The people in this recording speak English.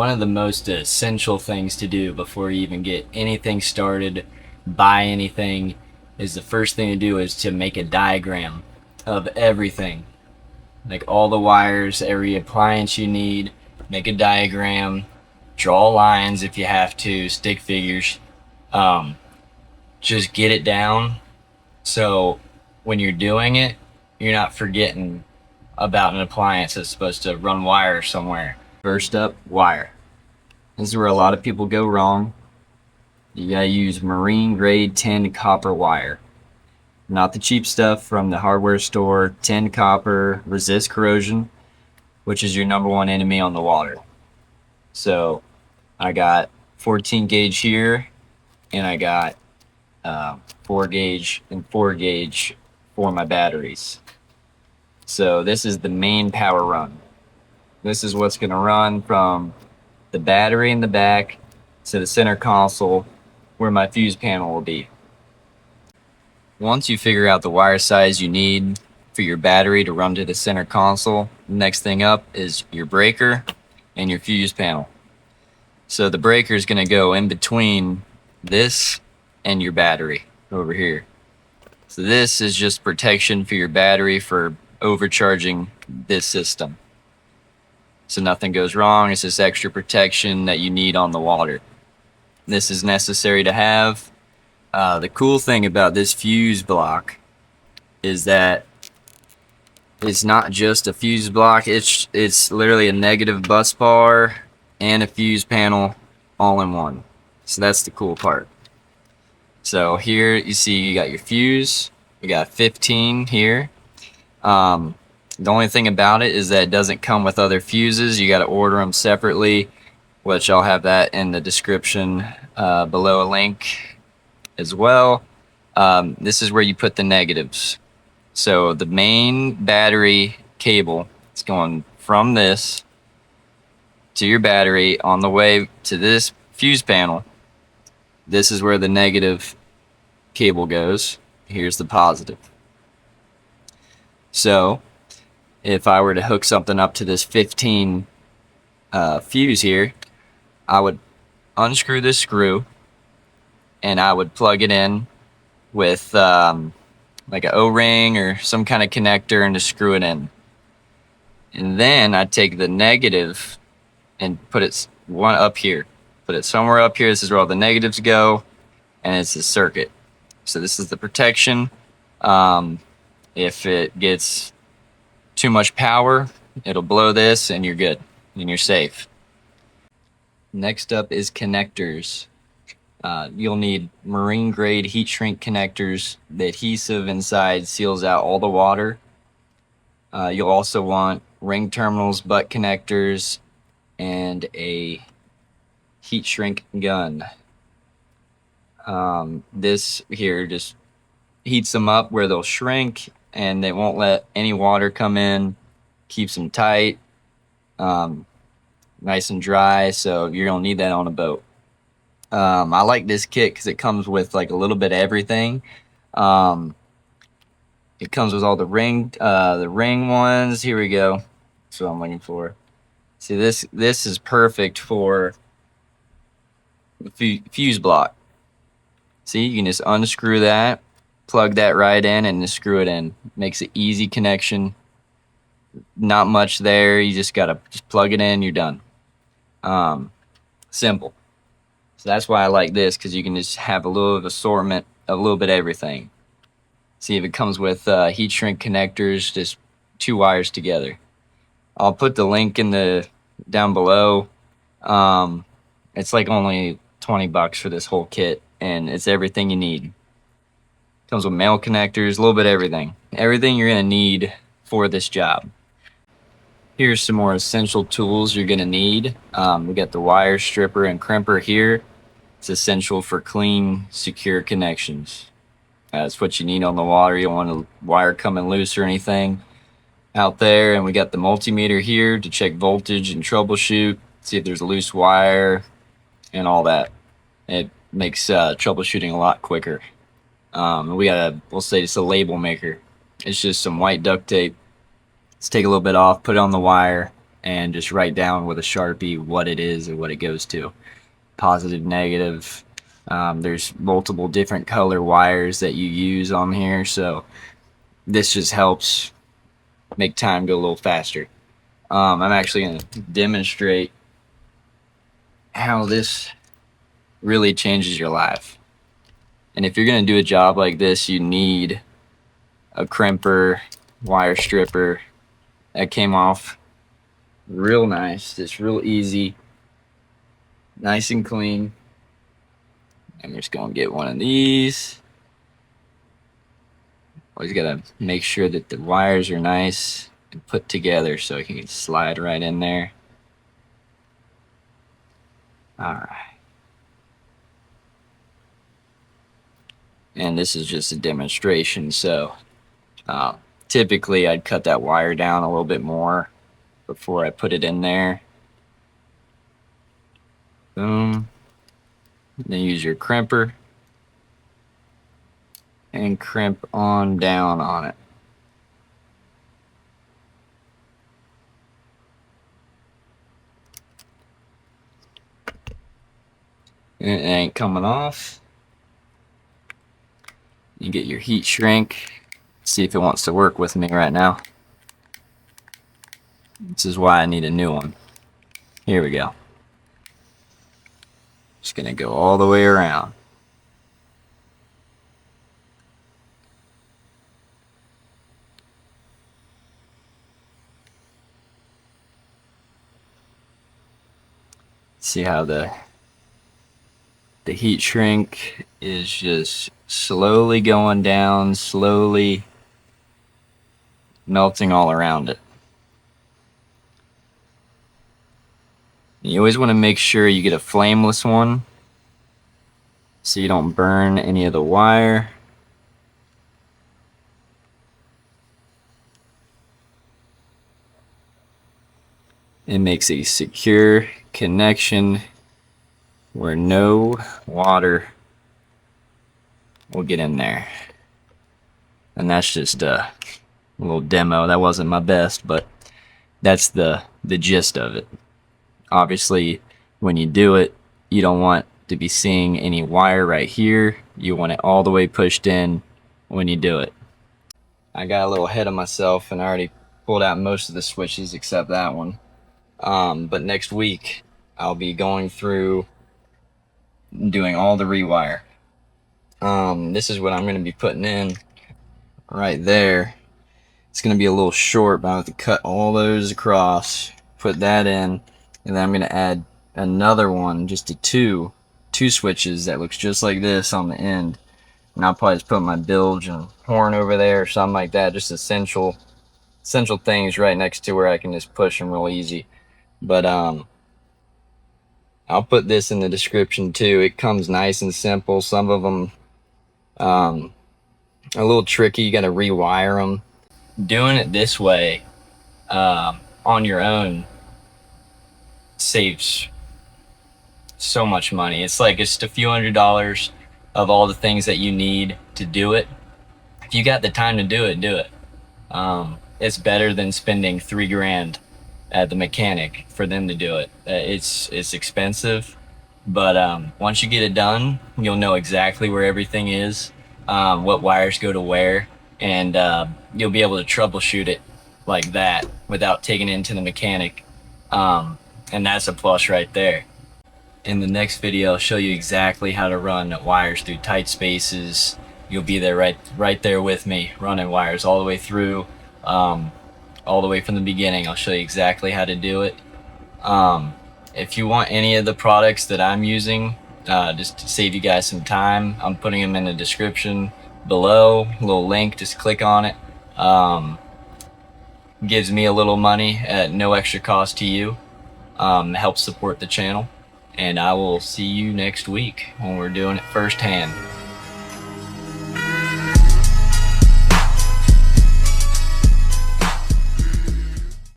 One of the most essential things to do before you even get anything started, buy anything, is the first thing to do is to make a diagram of everything. Like all the wires, every appliance you need, make a diagram, draw lines if you have to, stick figures. Just get it down so when you're doing it, you're not forgetting about an appliance that's supposed to run wire somewhere. First up, wire. This is where a lot of people go wrong. You gotta use marine grade tin copper wire. Not the cheap stuff from the hardware store. Tin copper resists corrosion, which is your #1 enemy on the water. So I got 14 gauge here, and I got 4 gauge and 4 gauge for my batteries. So this is the main power run. This is what's going to run from the battery in the back to the center console where my fuse panel will be. Once you figure out the wire size you need for your battery to run to the center console, the next thing up is your breaker and your fuse panel. So the breaker is going to go in between this and your battery over here. So this is just protection for your battery for overcharging this system. So nothing goes wrong. It's this extra protection that you need on the water. This is necessary to have. The cool thing about this fuse block is that it's not just a fuse block. It's literally a negative bus bar and a fuse panel all in one. So that's the cool part. So here you see you got your fuse. We got 15 here. The only thing about it is that it doesn't come with other fuses. You got to order them separately, which I'll have that in the description below a link as well. This is where you put the negatives. So the main battery cable is going from this to your battery on the way to this fuse panel. This is where the negative cable goes. Here's the positive. So if I were to hook something up to this 15 fuse here, I would unscrew this screw and I would plug it in with like an O-ring or some kind of connector and to screw it in. And then I'd take the negative and put it one up here. Put it somewhere up here. This is where all the negatives go, and it's the circuit. So this is the protection. If it gets too much power, it'll blow this and you're good and you're safe. Next up is connectors. You'll need marine grade heat shrink connectors. The adhesive inside seals out all the water. You'll also want ring terminals, butt connectors, and a heat shrink gun. This here just heats them up where they'll shrink and they won't let any water come in, keeps them tight, nice and dry, so you're gonna need that on a boat. I like this kit because it comes with like a little bit of everything. It comes with all the ring ones. Here we go. That's what I'm looking for. See, this is perfect for the fuse block. See, you can just unscrew that, plug that right in, and just screw it in. Makes it easy connection. Not much there. You just gotta plug it in. You're done. Simple. So that's why I like this, because you can just have a little of assortment, a little bit of everything. See, if it comes with heat shrink connectors, just 2 wires together. I'll put the link in the down below. It's like only $20 for this whole kit, and it's everything you need. Comes with male connectors, a little bit of everything. Everything you're gonna need for this job. Here's some more essential tools you're gonna need. We got the wire stripper and crimper here. It's essential for clean, secure connections. That's what you need on the water. You don't want a wire coming loose or anything out there. And we got the multimeter here to check voltage and troubleshoot, see if there's a loose wire and all that. It makes troubleshooting a lot quicker. We got we'll say it's a label maker. It's just some white duct tape. Let's take a little bit off, put it on the wire, and just write down with a Sharpie what it is and what it goes to. Positive, negative. There's multiple different color wires that you use on here, so this just helps make time go a little faster. I'm actually going to demonstrate how this really changes your life. And if you're going to do a job like this, you need a crimper, wire stripper. That came off real nice. It's real easy, nice and clean. I'm just going to get one of these. Always got to make sure that the wires are nice and put together so it can slide right in there. All right. And this is just a demonstration, so typically I'd cut that wire down a little bit more before I put it in there. Boom. Then use your crimper and crimp on down on it. And it ain't coming off. You get your heat shrink, see if it wants to work with me right now. This is why I need a new one. Here we go. Just gonna go all the way around. See how the heat shrink is just slowly going down, slowly melting all around it. You always want to make sure you get a flameless one so you don't burn any of the wire. It makes a secure connection where no water will get in there. And that's just a little demo. That wasn't my best, but that's the gist of it. Obviously, when you do it, you don't want to be seeing any wire right here. You want it all the way pushed in when you do it. I got a little ahead of myself and I already pulled out most of the switches except that one. But next week, I'll be going through doing all the rewire. This is what I'm going to be putting in right there. It's going to be a little short, but I have to cut all those across, put that in, and then I'm going to add another one, just a two switches that looks just like this on the end. And I'll probably just put my bilge and horn over there or something like that, just essential things right next to where I can just push them real easy. But I'll put this in the description too. It comes nice and simple. Some of them a little tricky. You got to rewire them. Doing it this way on your own saves so much money. It's like just a few $100s of all the things that you need to do it. If you got the time to do it, do it. It's better than spending $3 grand at the mechanic for them to do it. It's expensive, but once you get it done, you'll know exactly where everything is, what wires go to where, and you'll be able to troubleshoot it like that without taking it into the mechanic, and that's a plus right there. In the next video, I'll show you exactly how to run wires through tight spaces. You'll be there right there with me, running wires all the way through, all the way from the beginning. I'll show you exactly how to do it. If you want any of the products that I'm using, just to save you guys some time, I'm putting them in the description below. A little link, just click on it. Gives me a little money at no extra cost to you. Helps support the channel. And I will see you next week when we're doing it firsthand.